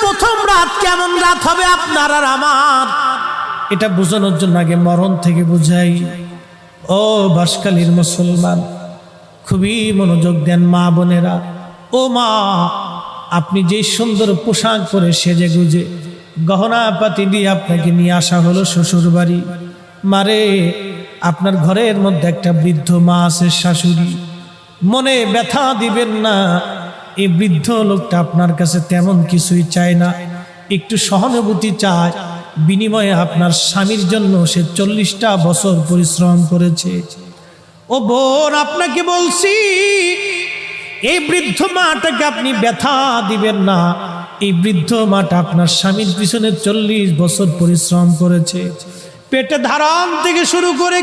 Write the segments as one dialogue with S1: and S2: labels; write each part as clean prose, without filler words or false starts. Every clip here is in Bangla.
S1: প্রথম রাত কেমন রাত হবে আপনার আর আমার, এটা বোঝানোর জন্য আগে মরণ থেকে বুঝাই। ও বাঁশখালীর মুসলমান, খুবই মনোযোগ দেন মা বোনেরা। ও মা, আপনি যে সুন্দর পোশাক পরে সেজে গুজে গহনা পাতি দিয়ে আপনাকে নিয়ে আসা হলো শ্বশুর বাড়ি। মারে, আপনার ঘরের মধ্যে একটা বৃদ্ধ মা আছে, শাশুড়ি। মনে ব্যথা দিবেন না, এই বৃদ্ধ লোকটা আপনার কাছে তেমন কিছুই চায় না, একটু সহানুভূতি চায়। বিনিময়ে আপনার স্বামীর জন্য সে 40টা বছর পরিশ্রম করেছে। ও বোন, আপনাকে বলছি, এই বৃদ্ধ মাটাকে আপনি ব্যথা দিবেন না। এই বৃদ্ধ মাটা আপনার স্বামীর পিছনে 40 বছর পরিশ্রম করেছে। পেটে ধারণ থেকে শুরু করে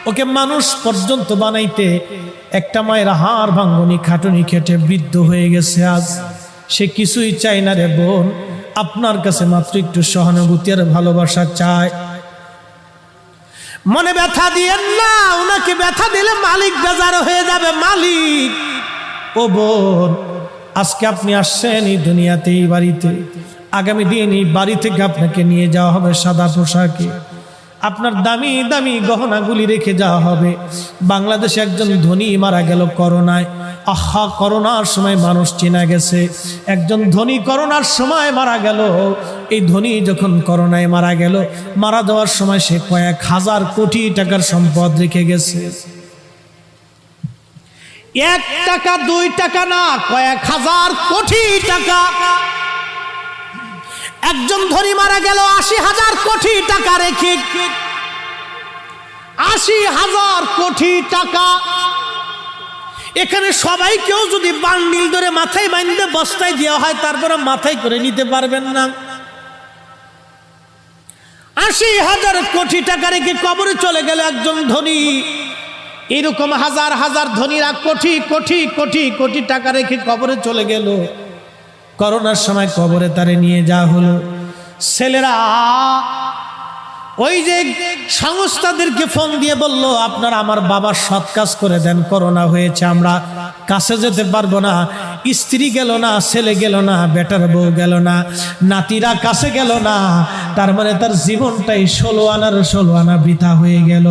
S1: ওকে মানুষ পর্যন্ত বানাইতে একটা মায়ের হাড় ভাঙ্গনি খাটুনি খেটে বৃদ্ধ হয়ে গেছে আজ। সে কিছুই চায় না রে বোন, আপনার কাছে মাত্র একটু সহানুভূতি আর ভালোবাসা চায়। মনে ব্যথা দিয়েন না, ওনাকে ব্যথা দিলে মালিক বেজার হয়ে যাবে। মালিক, ও বোন, আজকে আপনি আসছেন এই দুনিয়াতে, এই বাড়িতে। আগামী দিন এই বাড়ি থেকে আপনাকে নিয়ে যাওয়া হবে সাদা পোশাকে, আপনার দামি দামি গহনাগুলি রেখে যাওয়া হবে। বাংলাদেশে একজন ধনী মারা গেল করোনায়। আহা, করোনার সময় মানুষ চেনা গেছে। একজন ধনী করোনার সময় মারা গেল। এই ধনী যখন করোনায় মারা গেল, মারা যাওয়ার সময় সে কয়েক হাজার কোটি টাকার সম্পদ রেখে গেছে। 1 টাকা 2 টাকা না, কয়েক হাজার কোটি টাকা। একজন ধনী মারা গেল 80,000 কোটি টাকা রেখে। 80,000 কোটি টাকা। এখানে সবাইকেও যদি বান্ডিল ধরে মাথায় বাঁধতে বস্তায় দেওয়া হয়, তারপরে মাথায় করে নিতে পারবেন না। 80,000 কোটি টাকা রেখে কবরে চলে গেল একজন ধনী। এরকম হাজার হাজার ধনীরা কোটি কোটি কোটি কোটি টাকা রেখে কবরে চলে গেল। করোনার সময় কবরে তারে নিয়ে যাওয়া হলো। ছেলেরা ওই যে সংস্থাদেরকে ফোন দিয়ে বলল, আপনারা আমার বাবার সৎ কাজ করে দেন, করোনা হয়েছে, আমরা কাছে যেতে পারবো না। স্ত্রী গেল না, ছেলে গেল না, বেটার বউ গেল না, নাতিরা কাছে গেল না। তার মানে তার জীবনটাই 16 আনার 16 আনা বৃথা হয়ে গেল।